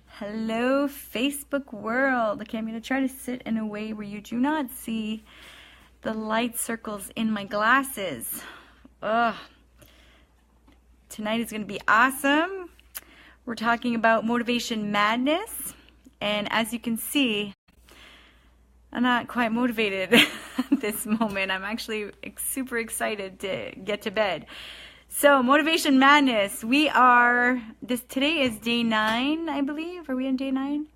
Hello, Facebook world. Okay, I'm going to try to sit in a way where you do not see the light circles in my glasses. Ugh. Tonight is going to be awesome. We're talking about motivation madness. And as you can see, I'm not quite motivated at this moment. I'm actually super excited to get to bed. So, motivation madness. Today is day 9, I believe. Are we on day 9?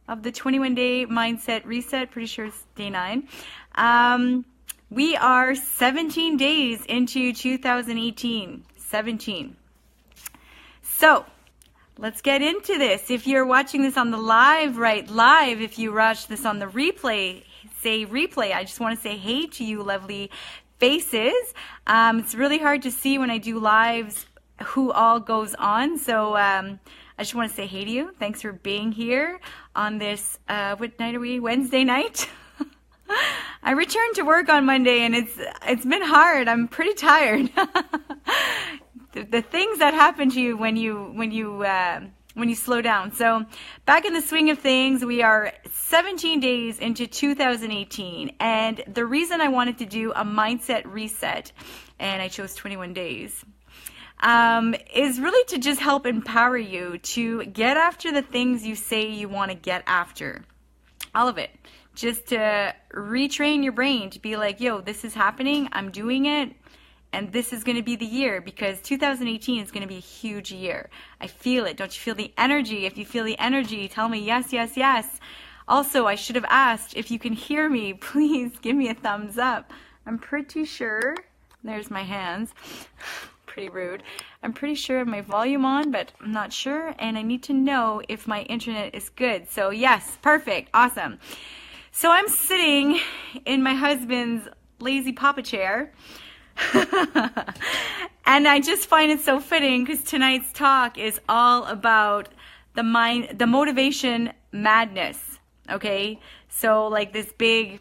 Of the 21-day mindset reset. Pretty sure it's day 9. We are 17 days into 2018. 17. So, let's get into this. If you're watching this on the live, write live. If you watch this on the replay, say replay. I just want to say hey to you lovely faces. It's really hard to see when I do lives who all goes on. So I just want to say hey to you. Thanks for being here on this, what night are we? Wednesday night? I returned to work on Monday and it's been hard. I'm pretty tired. The things that happen to you when you slow down. So back in the swing of things, we are 17 days into 2018. And the reason I wanted to do a mindset reset, and I chose 21 days, is really to just help empower you to get after the things you say you want to get after. All of it. Just to retrain your brain to be like, yo, this is happening. I'm doing it. And this is going to be the year, because 2018 is going to be a huge year. I feel it. Don't you feel the energy? If you feel the energy, tell me yes, yes, yes. Also, I should have asked if you can hear me. Please give me a thumbs up. I'm pretty sure. There's my hands. Pretty rude. I'm pretty sure I have my volume on, but I'm not sure. And I need to know if my internet is good. So yes, perfect. Awesome. So I'm sitting in my husband's lazy papa chair. And I just find it so fitting because tonight's talk is all about the motivation madness. Okay, so like this big,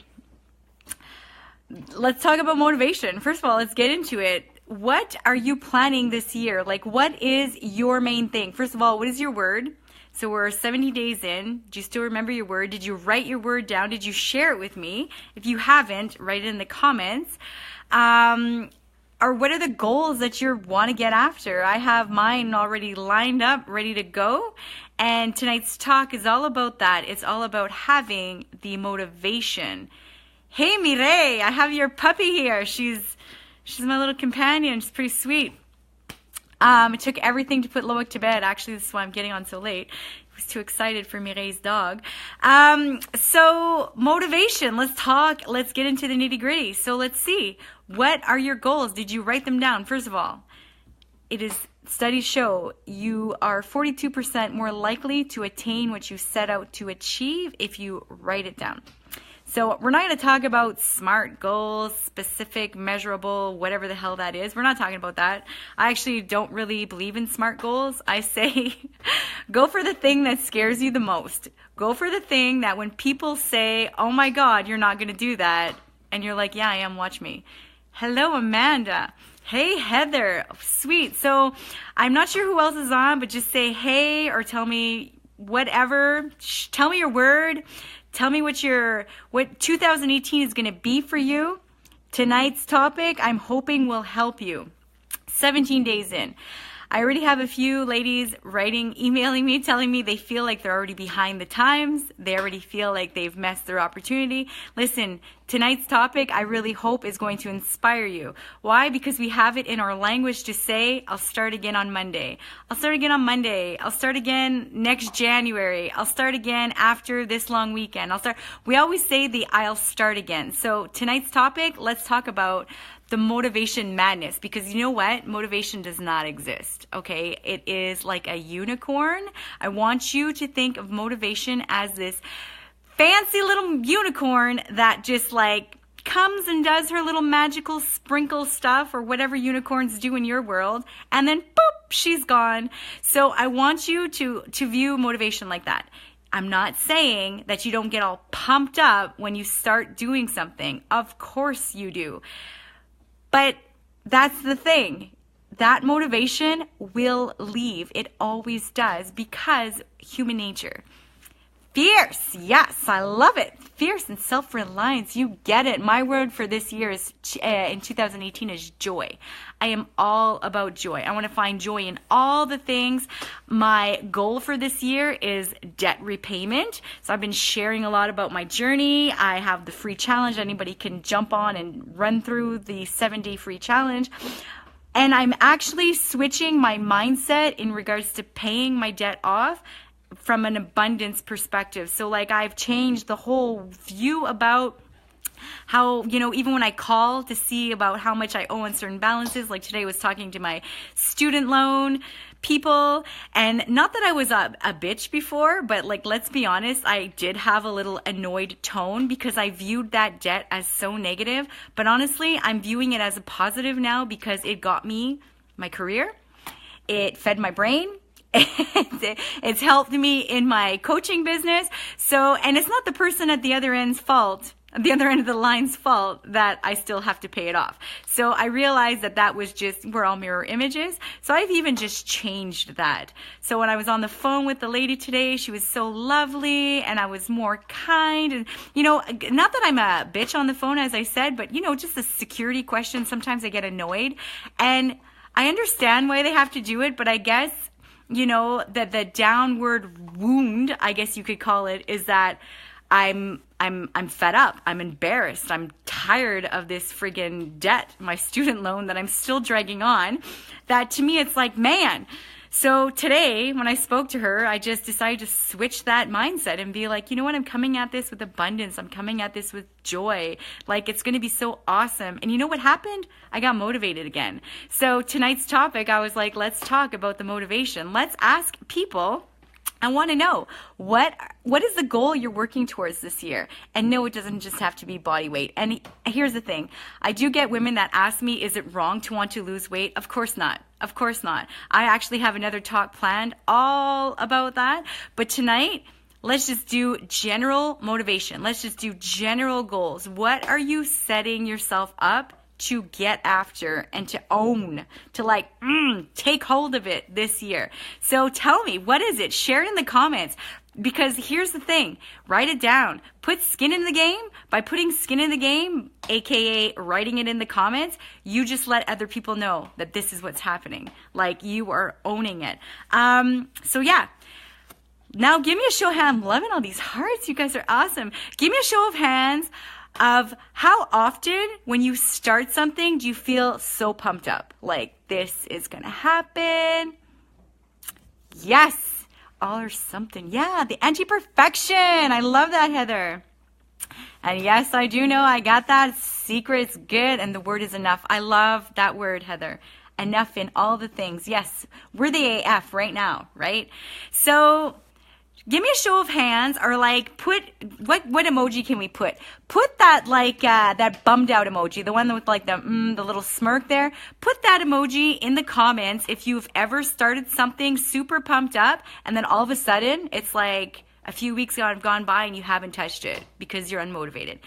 let's talk about motivation. First of all, let's get into it. What are you planning this year? Like, what is your main thing? First of all, what is your word? So we're 70 days in. Do you still remember your word? Did you write your word down? Did you share it with me? If you haven't, write it in the comments. Or what are the goals that you want to get after? I have mine already lined up, ready to go. And tonight's talk is all about that. It's all about having the motivation. Hey, Mireille, I have your puppy here. She's my little companion. She's pretty sweet. It took everything to put Loic to bed. Actually, this is why I'm getting on so late. I was too excited for Mireille's dog. So motivation, let's talk. Let's get into the nitty gritty. So let's see. What are your goals? Did you write them down? First of all, studies show you are 42% more likely to attain what you set out to achieve if you write it down. So we're not going to talk about SMART goals, specific, measurable, whatever the hell that is. We're not talking about that. I actually don't really believe in SMART goals. I say go for the thing that scares you the most. Go for the thing that when people say, oh my God, you're not going to do that. And you're like, yeah, I am. Watch me. Hello, Amanda. Hey, Heather. Sweet. So I'm not sure who else is on, but just say hey or tell me whatever. Tell me your word. Tell me what 2018 is going to be for you. Tonight's topic, I'm hoping, will help you. 17 days in. I already have a few ladies emailing me, telling me they feel like they're already behind the times. They already feel like they've missed their opportunity. Listen, tonight's topic, I really hope, is going to inspire you. Why? Because we have it in our language to say, I'll start again on Monday. I'll start again on Monday. I'll start again next January. I'll start again after this long weekend. We always say I'll start again. So tonight's topic, let's talk about the motivation madness, because you know what? Motivation does not exist, okay? It is like a unicorn. I want you to think of motivation as this fancy little unicorn that just like comes and does her little magical sprinkle stuff or whatever unicorns do in your world, and then boop, she's gone. So I want you to view motivation like that. I'm not saying that you don't get all pumped up when you start doing something. Of course you do. But that's the thing. that motivation will leave. It always does, because human nature. Fierce. Yes, I love it. Fierce and self-reliance. You get it. My word for this year is in 2018 is joy. I am all about joy. I want to find joy in all the things. My goal for this year is debt repayment. So I've been sharing a lot about my journey. I have the free challenge. Anybody can jump on and run through the 7-day free challenge. And I'm actually switching my mindset in regards to paying my debt off from an abundance perspective. So like I've changed the whole view about how, even when I call to see about how much I owe on certain balances, like today I was talking to my student loan people, and not that I was a bitch before, but like, let's be honest, I did have a little annoyed tone because I viewed that debt as so negative. But honestly, I'm viewing it as a positive now because it got me my career. It fed my brain. It's helped me in my coaching business. So, and it's not the person at the other end of the line's fault that I still have to pay it off. So I realized that was just, we're all mirror images. So I've even just changed that. So when I was on the phone with the lady today, she was so lovely and I was more kind. And, not that I'm a bitch on the phone, as I said, but, just a security question. Sometimes I get annoyed, and I understand why they have to do it, but I guess, that the downward wound, I guess you could call it, is that I'm fed up. I'm embarrassed. I'm tired of this friggin' debt, my student loan that I'm still dragging on. That to me, it's like, man. So today, when I spoke to her, I just decided to switch that mindset and be like, you know what? I'm coming at this with abundance. I'm coming at this with joy. Like, it's going to be so awesome. And you know what happened? I got motivated again. So tonight's topic, I was like, let's talk about the motivation. Let's ask people. I want to know, what is the goal you're working towards this year? And no, it doesn't just have to be body weight. And here's the thing. I do get women that ask me, is it wrong to want to lose weight? Of course not. Of course not. I actually have another talk planned all about that. But tonight, let's just do general motivation. Let's just do general goals. What are you setting yourself up to get after and to own, to take hold of it this year? So tell me, what is it? Share it in the comments. Because here's the thing, write it down. Put skin in the game. By putting skin in the game, aka writing it in the comments, you just let other people know that this is what's happening. Like, you are owning it. So yeah. Now give me a show of hands. I'm loving all these hearts. You guys are awesome. Give me a show of hands of how often when you start something do you feel so pumped up, like this is gonna happen. Yes, all or something. Yeah, the anti-perfection. I love that, Heather. And yes, I do know I got that. Secret's good, and the word is enough. I love that word, Heather. Enough in all the things. Yes, we're the AF right now, right? So give me a show of hands, or like put, what emoji can we put? Put that that bummed out emoji, the one with like the little smirk there. Put that emoji in the comments if you've ever started something super pumped up and then all of a sudden it's like a few weeks gone by and you haven't touched it because you're unmotivated.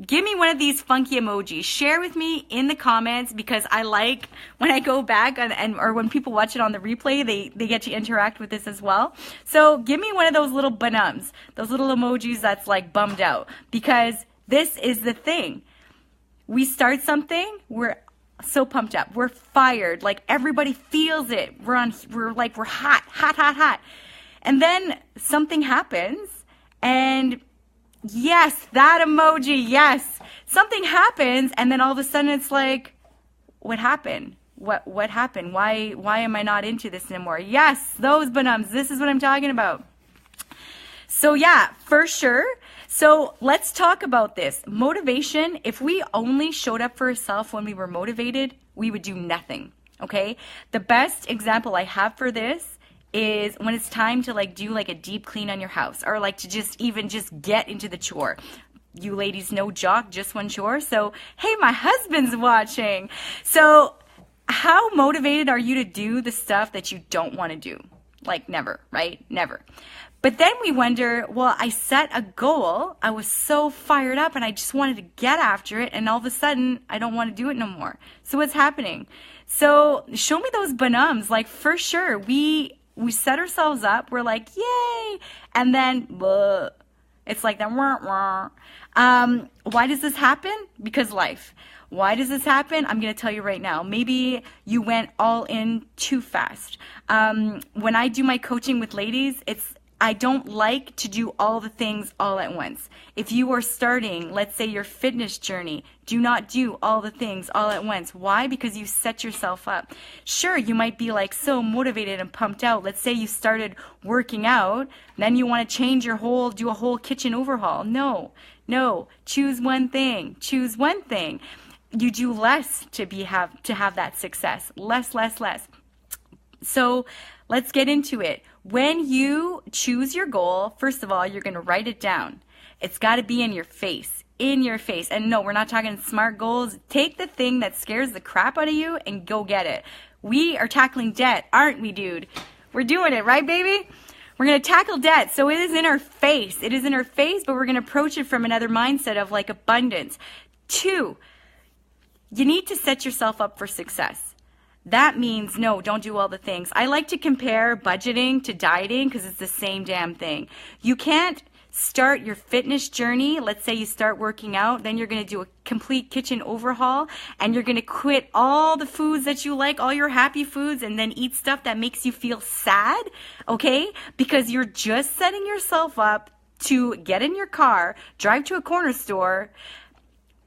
Give me one of these funky emojis. Share with me in the comments, because I like when I go back or when people watch it on the replay, they get to interact with this as well. So give me one of those little banums, those little emojis that's like bummed out, because this is the thing. We start something, we're so pumped up, we're fired, like everybody feels it. We're hot. And then something happens, and yes, that emoji, yes. Something happens, and then all of a sudden it's like, what happened? What happened? Why am I not into this anymore? Yes, those banums. This is what I'm talking about. So yeah, for sure. So let's talk about this. Motivation, if we only showed up for ourselves when we were motivated, we would do nothing, okay? The best example I have for this is when it's time to do a deep clean on your house, or to just get into the chore. You ladies know Jock, just one chore. So, hey, my husband's watching. So how motivated are you to do the stuff that you don't want to do? Never, right? Never. But then we wonder, well, I set a goal. I was so fired up and I just wanted to get after it. And all of a sudden I don't want to do it no more. So what's happening? So show me those bonums. Like, for sure, we set ourselves up. We're like, yay. And then, bleh, it's like that. Wah, wah. Why does this happen? Because life. Why does this happen? I'm going to tell you right now. Maybe you went all in too fast. When I do my coaching with ladies, I don't like to do all the things all at once. If you are starting, let's say, your fitness journey, do not do all the things all at once. Why? Because you set yourself up. Sure, you might be like so motivated and pumped out. Let's say you started working out, then you want to change do a whole kitchen overhaul. No, choose one thing. Choose one thing. You do less to have that success. Less. So let's get into it. When you choose your goal, first of all, you're going to write it down. It's got to be in your face. And no, we're not talking SMART goals. Take the thing that scares the crap out of you and go get it. We are tackling debt, aren't we, dude? We're doing it, right, baby? We're going to tackle debt. So it is in our face. But we're going to approach it from another mindset of like abundance. 2, you need to set yourself up for success. That means, no, don't do all the things. I like to compare budgeting to dieting because it's the same damn thing. You can't start your fitness journey. Let's say you start working out, then you're going to do a complete kitchen overhaul, and you're going to quit all the foods that you like, all your happy foods, and then eat stuff that makes you feel sad, okay? Because you're just setting yourself up to get in your car, drive to a corner store,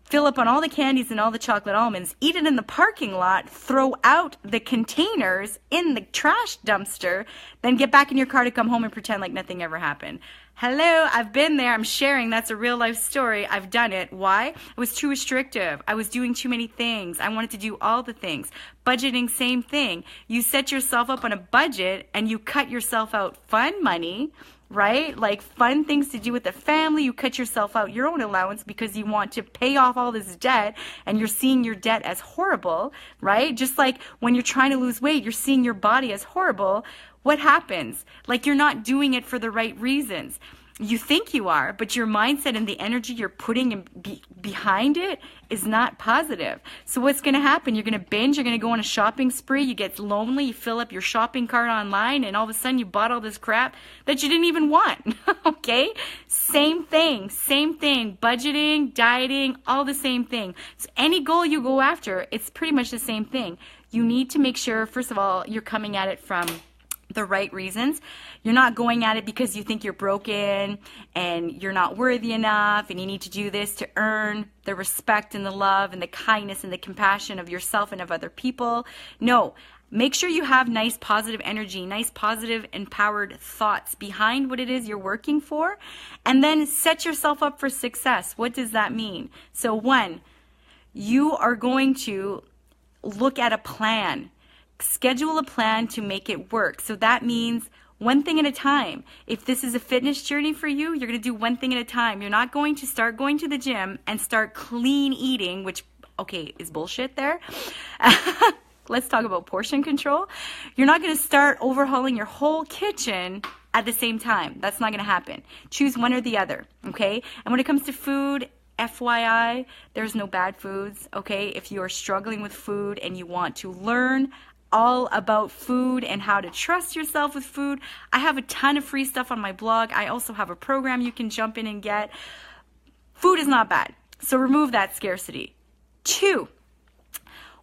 fill up on all the candies and all the chocolate almonds, eat it in the parking lot, throw out the containers in the trash dumpster, then get back in your car to come home and pretend like nothing ever happened. Hello, I've been there. I'm sharing. That's a real life story. I've done it. Why? I was too restrictive. I was doing too many things. I wanted to do all the things. Budgeting, same thing. You set yourself up on a budget and you cut yourself out fun money, right? Like fun things to do with the family. You cut yourself out your own allowance because you want to pay off all this debt and you're seeing your debt as horrible, right? Just like when you're trying to lose weight, you're seeing your body as horrible. What happens? Like you're not doing it for the right reasons. You think you are, but your mindset and the energy you're putting behind it is not positive. So what's going to happen? You're going to binge. You're going to go on a shopping spree. You get lonely. You fill up your shopping cart online, and all of a sudden you bought all this crap that you didn't even want. Okay? Same thing. Budgeting, dieting, all the same thing. So any goal you go after, it's pretty much the same thing. You need to make sure, first of all, you're coming at it from the right reasons. You're not going at it because you think you're broken and you're not worthy enough and you need to do this to earn the respect and the love and the kindness and the compassion of yourself and of other people. No, make sure you have nice positive energy, nice positive empowered thoughts behind what it is you're working for, and then set yourself up for success. What does that mean? So 1, you are going to look at a plan. Schedule a plan to make it work. So that means one thing at a time. If this is a fitness journey for you, you're going to do one thing at a time. You're not going to start going to the gym and start clean eating, which, okay, is bullshit there. Let's talk about portion control. You're not going to start overhauling your whole kitchen at the same time. That's not going to happen. Choose one or the other, okay? And when it comes to food, FYI, there's no bad foods, okay? If you are struggling with food and you want to learn all about food and how to trust yourself with food, I have a ton of free stuff on my blog. I also have a program you can jump in and get. Food is not bad, so remove that scarcity. 2,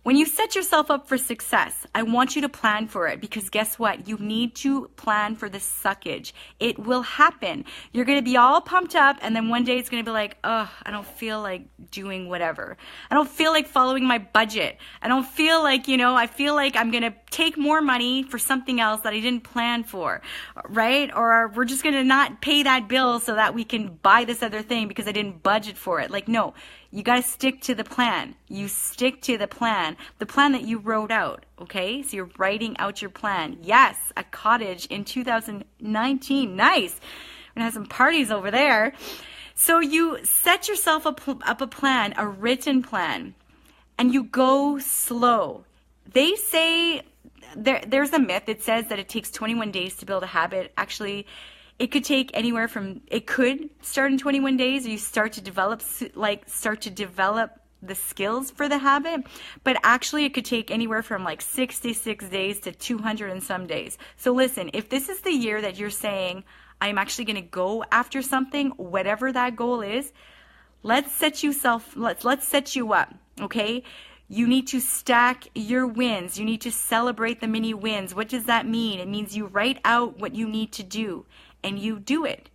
when you set yourself up for success, I want you to plan for it, because guess what? You need to plan for the suckage. It will happen. You're going to be all pumped up, and then one day it's going to be like, oh, I don't feel like doing whatever. I don't feel like following my budget. I don't feel like, I feel like I'm going to take more money for something else that I didn't plan for, right? Or we're just going to not pay that bill so that we can buy this other thing because I didn't budget for it. Like, no. You got to stick to the plan. You stick to the plan that you wrote out, okay? So you're writing out your plan. Yes, a cottage in 2019. Nice. We're going to have some parties over there. So you set yourself up a plan, a written plan, and you go slow. They say, there's a myth. It says that it takes 21 days to build a habit. Actually, it could take anywhere from, it could start in 21 days, or you start to develop the skills for the habit, but actually it could take anywhere from like 66 days to 200 and some days. So listen, if this is the year that you're saying, I'm actually going to go after something, whatever that goal is, let's set you up, okay? You need to stack your wins. You need to celebrate the mini wins. What does that mean? It means you write out what you need to do and you do it,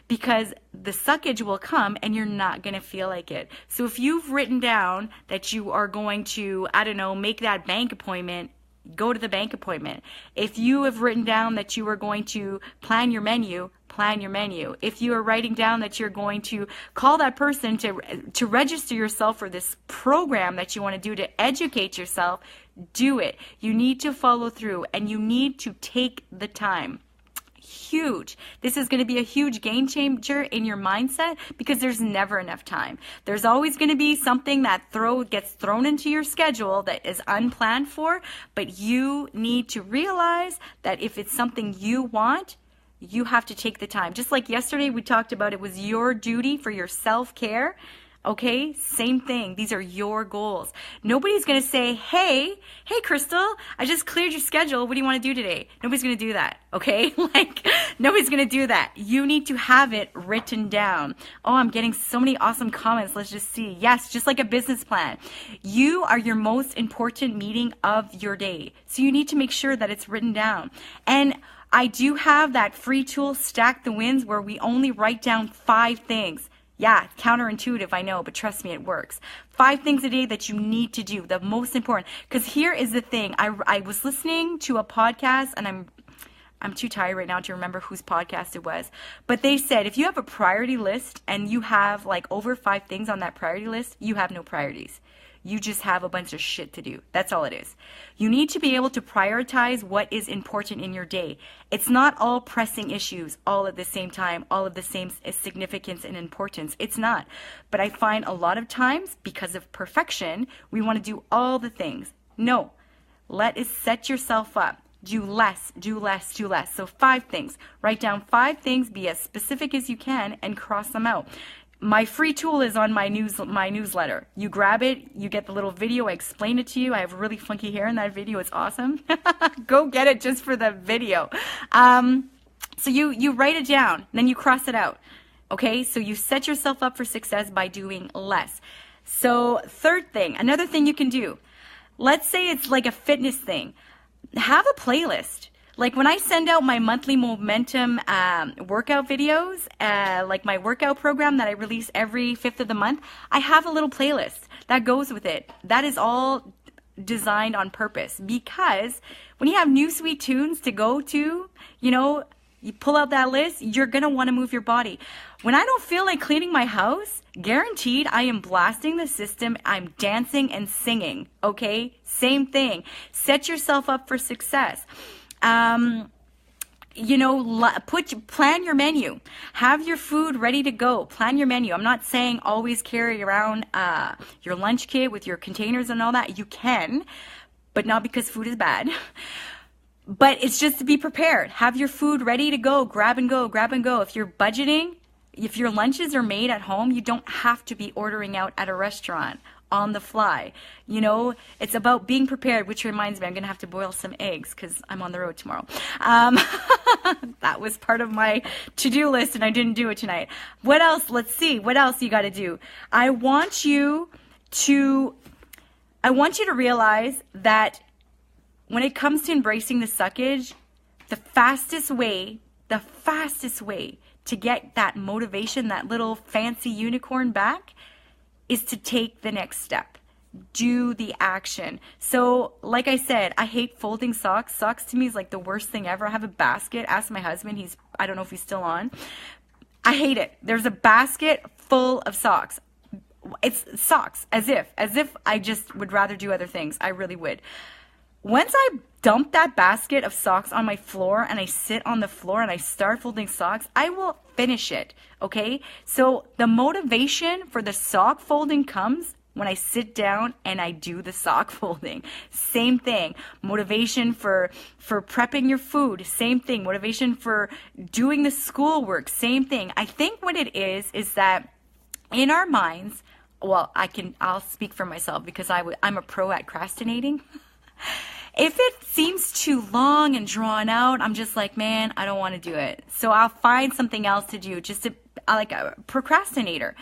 because the suckage will come and you're not going to feel like it. So if you've written down that you are going to, I don't know, make that bank appointment, go to the bank appointment. If you have written down that you are going to plan your menu, plan your menu. If you are writing down that you're going to call that person to register yourself for this program that you want to do to educate yourself, do it. You need to follow through and you need to take the time. Huge. This is going to be a huge game changer in your mindset, because there's never enough time. There's always going to be something that gets thrown into your schedule that is unplanned for, but you need to realize that if it's something you want, you have to take the time. Just like yesterday we talked about, it was your duty for your self-care. Okay, same thing. These are your goals. Nobody's going to say, hey, Crystal, I just cleared your schedule. What do you want to do today? Nobody's going to do that. Okay, like nobody's going to do that. You need to have it written down. Oh, I'm getting so many awesome comments. Let's just see. Yes, just like a business plan. You are your most important meeting of your day. So you need to make sure that it's written down. And I do have that free tool, Stack the Wins, where we only write down 5 things. Yeah, counterintuitive, I know, but trust me, it works. 5 things a day that you need to do, the most important. Because here is the thing. I was listening to a podcast, and I'm too tired right now to remember whose podcast it was. But they said if you have a priority list and you have like over 5 things on that priority list, you have no priorities. You just have a bunch of shit to do. That's all it is. You need to be able to prioritize what is important in your day. It's not all pressing issues all at the same time, all of the same significance and importance. It's not. But I find a lot of times, because of perfection, we want to do all the things. No. Set yourself up. Do less, do less, do less. So 5 things. Write down 5 things, be as specific as you can, and cross them out. My free tool is on my newsletter. You grab it, you get the little video, I explain it to you. I have really funky hair in that video. It's awesome. Go get it just for the video. So you write it down, then you cross it out. Okay, so you set yourself up for success by doing less. So another thing you can do. Let's say it's like a fitness thing. Have a playlist. Like when I send out my monthly momentum workout videos, like my workout program that I release every 5th of the month, I have a little playlist that goes with it. That is all designed on purpose, because when you have new sweet tunes to go to, you pull out that list, you're going to want to move your body. When I don't feel like cleaning my house, guaranteed I am blasting the system. I'm dancing and singing. Okay? Same thing. Set yourself up for success. Plan your menu. Have your food ready to go. Plan your menu. I'm not saying always carry around your lunch kit with your containers and all that. You can, but not because food is bad. But it's just to be prepared. Have your food ready to go. Grab and go, grab and go. If you're budgeting, if your lunches are made at home, you don't have to be ordering out at a restaurant on the fly. It's about being prepared, which reminds me, I'm going to have to boil some eggs because I'm on the road tomorrow. That was part of my to-do list and I didn't do it tonight. What else? Let's see. What else you got to do? I want you to realize that when it comes to embracing the suckage, the fastest way to get that motivation, that little fancy unicorn back, is to take the next step. Do the action. So, like I said, I hate folding socks. Socks to me is like the worst thing ever. I have a basket. Ask my husband. I don't know if he's still on. I hate it. There's a basket full of socks. It's socks, as if I just would rather do other things. I really would. Once I dump that basket of socks on my floor and I sit on the floor and I start folding socks, I will finish it, okay? So the motivation for the sock folding comes when I sit down and I do the sock folding. Same thing. Motivation for prepping your food, same thing. Motivation for doing the schoolwork, same thing. I think what it is that in our minds, well, I'll speak for myself because I'm a pro at procrastinating. If it seems too long and drawn out, I'm just like, man, I don't want to do it. So I'll find something else to do, like a procrastinator.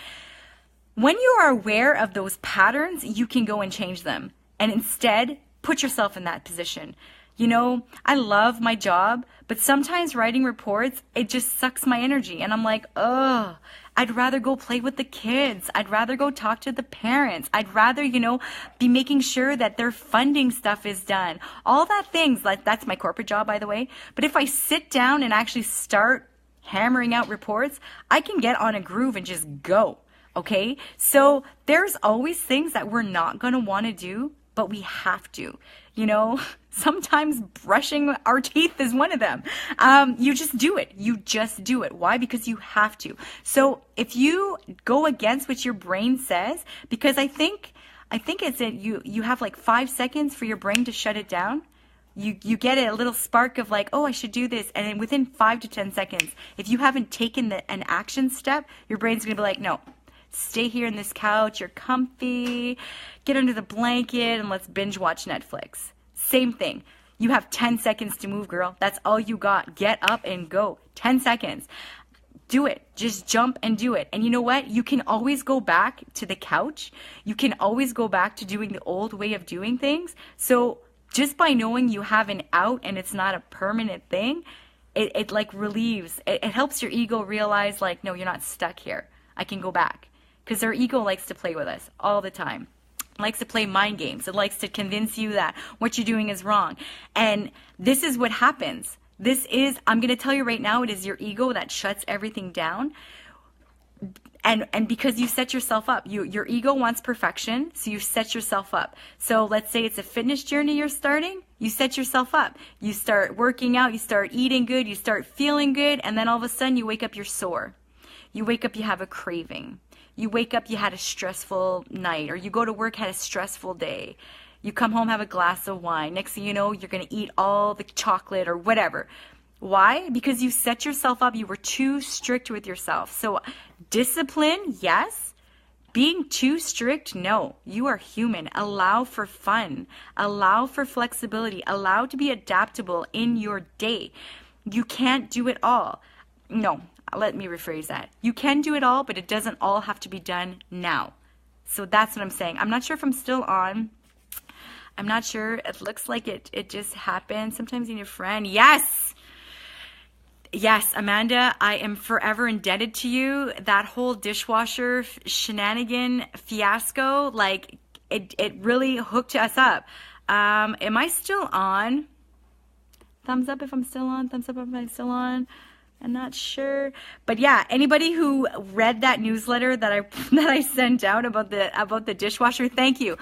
When you are aware of those patterns, you can go and change them. And instead, put yourself in that position. You know, I love my job, but sometimes writing reports, it just sucks my energy. And I'm like, ugh, I'd rather go play with the kids. I'd rather go talk to the parents. I'd rather, be making sure that their funding stuff is done. All that things, like that's my corporate job, by the way. But if I sit down and actually start hammering out reports, I can get on a groove and just go. Okay? So there's always things that we're not going to want to do, but we have to. Sometimes brushing our teeth is one of them. You just do it. You just do it. Why? Because you have to. So if you go against what your brain says, because I think it's you have like 5 seconds for your brain to shut it down. You get a little spark of like, oh, I should do this. And then within 5 to 10 seconds, if you haven't taken an action step, your brain's going to be like, no, stay here on this couch. You're comfy. Get under the blanket and let's binge watch Netflix. Same thing. You have 10 seconds to move, girl. That's all you got. Get up and go. 10 seconds. Do it. Just jump and do it. And you know what? You can always go back to the couch. You can always go back to doing the old way of doing things. So just by knowing you have an out and it's not a permanent thing, it like relieves. It helps your ego realize like, no, you're not stuck here. I can go back. Because our ego likes to play with us all the time. Likes to play mind games. It likes to convince you that what you're doing is wrong. And this is what happens. I'm going to tell you right now, it is your ego that shuts everything down. And because you set yourself up, your ego wants perfection, so you set yourself up. So let's say it's a fitness journey you're starting, you set yourself up. You start working out, you start eating good, you start feeling good, and then all of a sudden you wake up, you're sore. You wake up, you have a craving. You wake up, you had a stressful night, or you go to work, had a stressful day. You come home, have a glass of wine. Next thing you know, you're going to eat all the chocolate or whatever. Why? Because you set yourself up. You were too strict with yourself. So discipline, yes. Being too strict, no. You are human. Allow for fun. Allow for flexibility. Allow to be adaptable in your day. You can't do it all. No. Let me rephrase that. You can do it all, but it doesn't all have to be done now. So that's what I'm saying. I'm not sure if I'm still on. I'm not sure. It looks like it just happened. Sometimes you need a friend. Yes! Yes, Amanda, I am forever indebted to you. That whole dishwasher shenanigan fiasco, like, it really hooked us up. Am I still on? Thumbs up if I'm still on. Thumbs up if I'm still on. I'm not sure, but yeah, anybody who read that newsletter that I sent out about the dishwasher, thank you.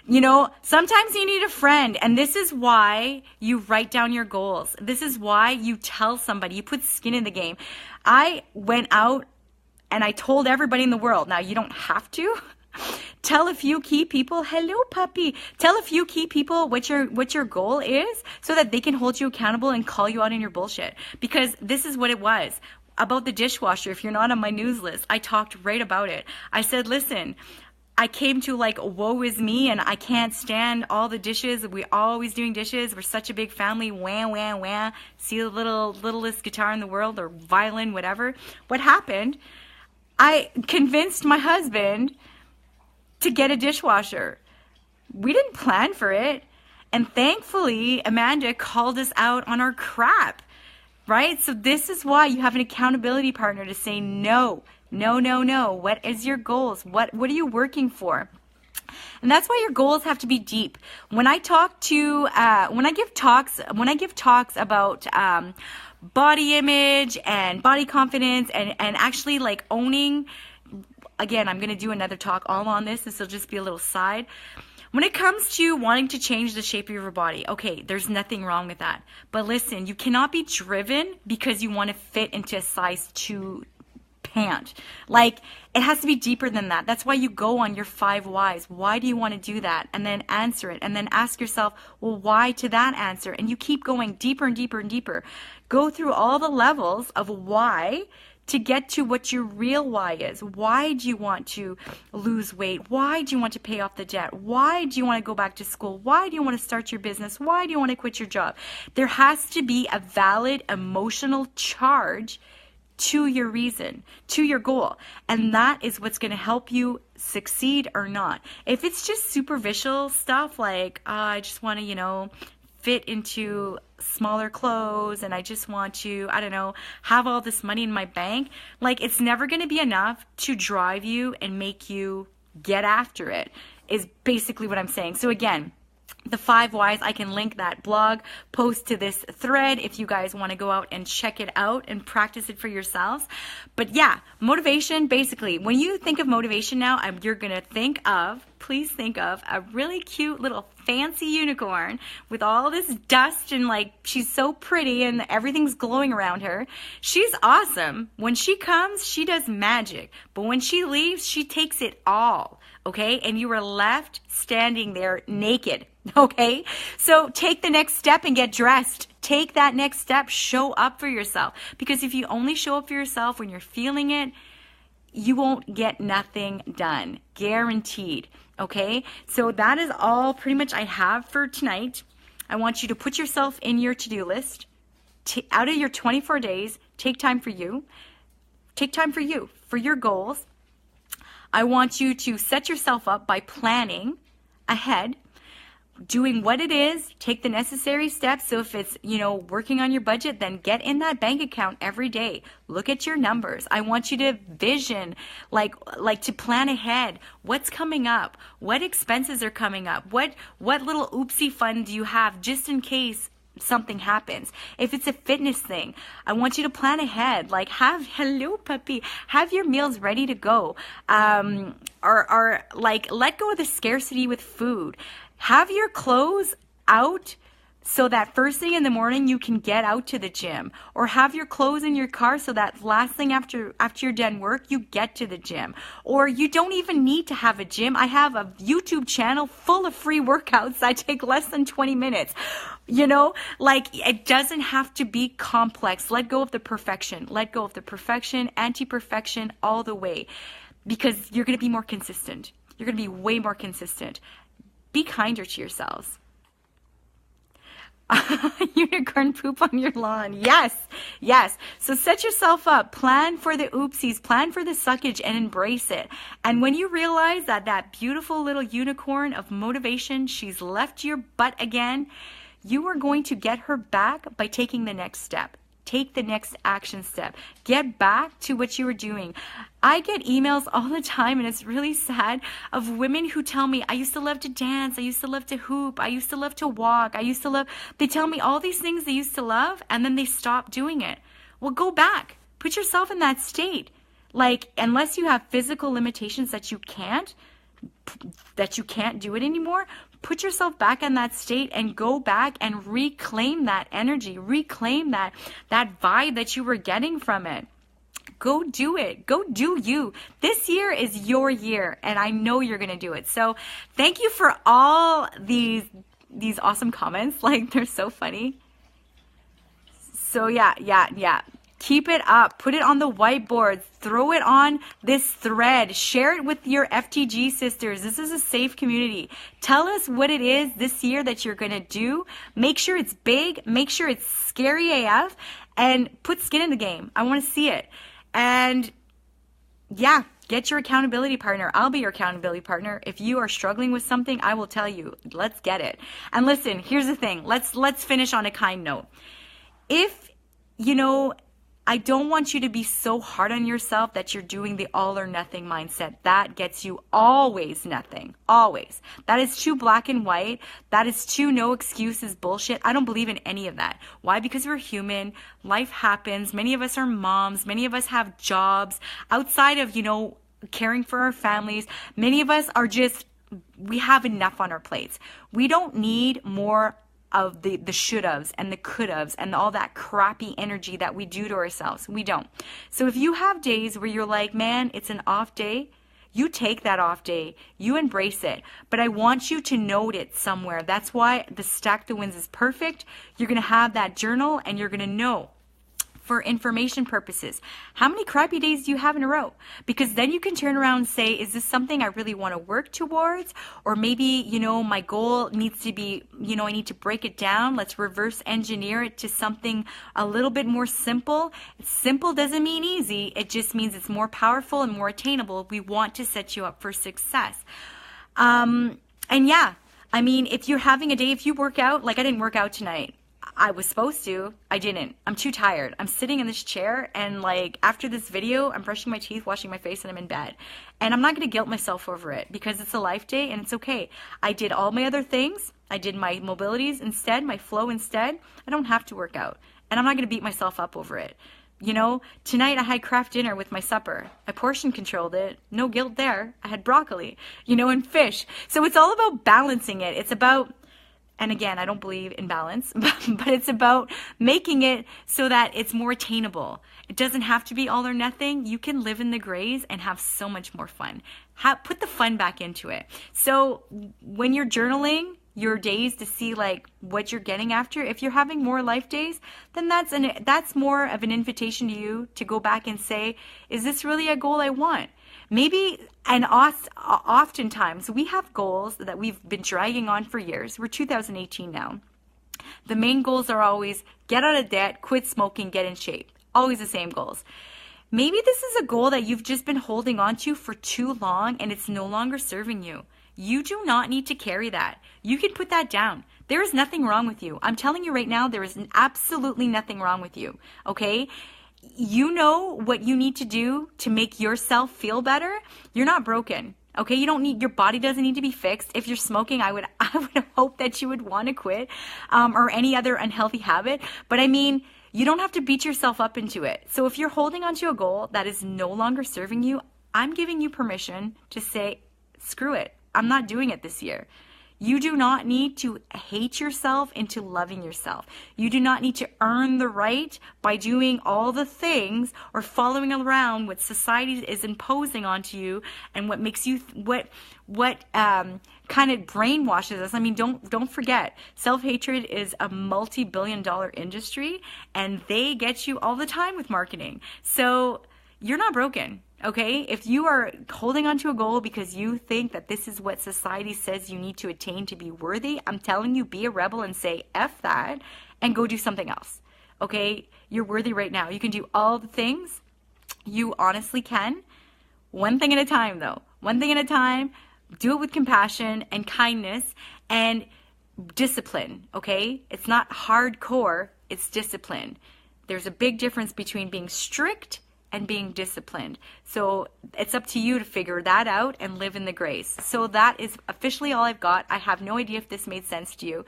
Sometimes you need a friend, and this is why you write down your goals. This is why you tell somebody, you put skin in the game. I went out and I told everybody in the world. Now you don't have to. Tell a few key people, hello puppy. Tell a few key people what your goal is so that they can hold you accountable and call you out in your bullshit. Because this is what it was. About the dishwasher, if you're not on my news list, I talked right about it. I said, listen, I came to like, woe is me, and I can't stand all the dishes. We're always doing dishes. We're such a big family. Wah, wah, wah. See the littlest guitar in the world, or violin, whatever. What happened? I convinced my husband to get a dishwasher. We didn't plan for it. And thankfully, Amanda called us out on our crap, right? So this is why you have an accountability partner to say, no. What is your goals? What are you working for? And that's why your goals have to be deep. When I give talks about body image and body confidence and actually like owning. Again, I'm going to do another talk all on this. This will just be a little side. When it comes to wanting to change the shape of your body, okay, there's nothing wrong with that. But listen, you cannot be driven because you want to fit into a size 2 pant. Like, it has to be deeper than that. That's why you go on your 5 whys. Why do you want to do that? And then answer it. And then ask yourself, well, why to that answer? And you keep going deeper and deeper and deeper. Go through all the levels of why to get to what your real why is. Why do you want to lose weight? Why do you want to pay off the debt? Why do you want to go back to school? Why do you want to start your business? Why do you want to quit your job? There has to be a valid emotional charge to your reason, to your goal. And that is what's going to help you succeed or not. If it's just superficial stuff like, I just want to, fit into smaller clothes and I just want to, I don't know, have all this money in my bank, like it's never going to be enough to drive you and make you get after it, is basically what I'm saying. So again, the 5 whys, I can link that blog post to this thread if you guys want to go out and check it out and practice it for yourselves. But yeah, motivation, basically, when you think of motivation now, you're going to please think of a really cute little fancy unicorn with all this dust and like she's so pretty and everything's glowing around her. She's awesome. When she comes, she does magic. But when she leaves, she takes it all. Okay? And you are left standing there naked. Okay? So take the next step and get dressed. Take that next step. Show up for yourself. Because if you only show up for yourself when you're feeling it, you won't get nothing done. Guaranteed. Okay? So that is all pretty much I have for tonight. I want you to put yourself in your to-do list. Out of your 24 days, take time for you. Take time for you, for your goals. I want you to set yourself up by planning ahead, doing what it is, take the necessary steps. So if it's, working on your budget, then get in that bank account every day. Look at your numbers. I want you to vision, like to plan ahead. What's coming up? What expenses are coming up? What little oopsie fund do you have just in case something happens? If it's a fitness thing, I want you to plan ahead. Like hello puppy, have your meals ready to go. Or like let go of the scarcity with food. Have your clothes out so that first thing in the morning you can get out to the gym, or have your clothes in your car so that last thing after you're done work you get to the gym. Or you don't even need to have a gym. I have a YouTube channel full of free workouts that take less than 20 minutes. It doesn't have to be complex. Let go of the perfection. Let go of the perfection, anti-perfection, all the way, because you're going to be more consistent. You're going to be way more consistent. Be kinder to yourselves. Unicorn poop on your lawn. Yes. So set yourself up. Plan for the oopsies. Plan for the suckage and embrace it. And when you realize that beautiful little unicorn of motivation, she's left your butt again, you are going to get her back by taking the next step. Take the next action step. Get back to what you were doing. I get emails all the time, and it's really sad, of women who tell me, I used to love to dance, I used to love to hoop, I used to love to walk, they tell me all these things they used to love, and then they stop doing it. Well, go back. Put yourself in that state. Unless you have physical limitations that you can't do it anymore, put yourself back in that state and go back and reclaim that energy, reclaim that vibe that you were getting from it. Go do it. Go do you. This year is your year, and I know you're going to do it. So thank you for all these awesome comments. They're so funny. So yeah. Keep it up. Put it on the whiteboard. Throw it on this thread. Share it with your FTG sisters. This is a safe community. Tell us what it is this year that you're going to do. Make sure it's big. Make sure it's scary AF. And put skin in the game. I want to see it. And yeah, get your accountability partner. I'll be your accountability partner. If you are struggling with something, I will tell you. Let's get it. And listen, here's the thing. Let's finish on a kind note. If, I don't want you to be so hard on yourself that you're doing the all or nothing mindset. That gets you always nothing. Always. That is too black and white. That is too no excuses bullshit. I don't believe in any of that. Why? Because we're human. Life happens. Many of us are moms. Many of us have jobs outside of, caring for our families. Many of us are we have enough on our plates. We don't need more of the should-haves and the could-haves and all that crappy energy that we do to ourselves. We don't. So if you have days where you're like, man, it's an off day, you take that off day. You embrace it. But I want you to note it somewhere. That's why the Stack the Wins is perfect. You're going to have that journal, and you're going to know for information purposes. How many crappy days do you have in a row? Because then you can turn around and say, is this something I really want to work towards? Or maybe, you know, my goal needs to be, you know, I need to break it down. Let's reverse engineer it to something a little bit more simple. Simple doesn't mean easy. It just means it's more powerful and more attainable. We want to set you up for success. And yeah, I mean, if you're having a day, if you work out, like I didn't work out tonight. I was supposed to. I didn't. I'm too tired. I'm sitting in this chair and like after this video, I'm brushing my teeth, washing my face, and I'm in bed. And I'm not going to guilt myself over it because it's a life day and it's okay. I did all my other things. I did my mobilities instead, my flow instead. I don't have to work out. And I'm not going to beat myself up over it. You know, tonight I had craft dinner with my supper. I portion controlled it. No guilt there. I had broccoli, you know, and fish. So it's all about balancing it. It's about, and again, I don't believe in balance, but it's about making it so that it's more attainable. It doesn't have to be all or nothing. You can live in the grays and have so much more fun. Put the fun back into it. So when you're journaling your days to see like what you're getting after, if you're having more life days, then that's more of an invitation to you to go back and say, is this really a goal I want? Maybe, and oftentimes we have goals that we've been dragging on for years. We're 2018 now. The main goals are always get out of debt, quit smoking, get in shape. Always the same goals. Maybe this is a goal that you've just been holding on to for too long and it's no longer serving you. You do not need to carry that. You can put that down. There is nothing wrong with you. I'm telling you right now, there is absolutely nothing wrong with you. Okay? You know what you need to do to make yourself feel better. You're not broken. Okay? You don't need, your body doesn't need to be fixed. If you're smoking, I would hope that you would want to quit, or any other unhealthy habit. But I mean, you don't have to beat yourself up into it. So if you're holding onto a goal that is no longer serving you, I'm giving you permission to say, screw it. I'm not doing it this year. You do not need to hate yourself into loving yourself. You do not need to earn the right by doing all the things or following around what society is imposing onto you and what makes you, what kind of brainwashes us. I mean, don't forget, self-hatred is a multi-billion-dollar industry and they get you all the time with marketing. So you're not broken. Okay, if you are holding on to a goal because you think that this is what society says you need to attain to be worthy, I'm telling you, be a rebel and say F that and go do something else. Okay, you're worthy right now. You can do all the things. You honestly can. One thing at a time though. One thing at a time. Do it with compassion and kindness and discipline. Okay, it's not hardcore, it's discipline. There's a big difference between being strict and being disciplined. So it's up to you to figure that out and live in the grace. So that is officially all I've got. I have no idea if this made sense to you.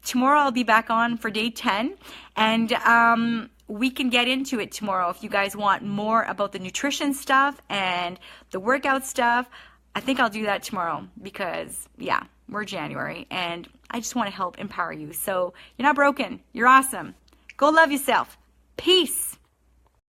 Tomorrow I'll be back on for day 10 and we can get into it tomorrow if you guys want more about the nutrition stuff and the workout stuff. I think I'll do that tomorrow because yeah, we're January and I just want to help empower you. So you're not broken. You're awesome. Go love yourself. Peace.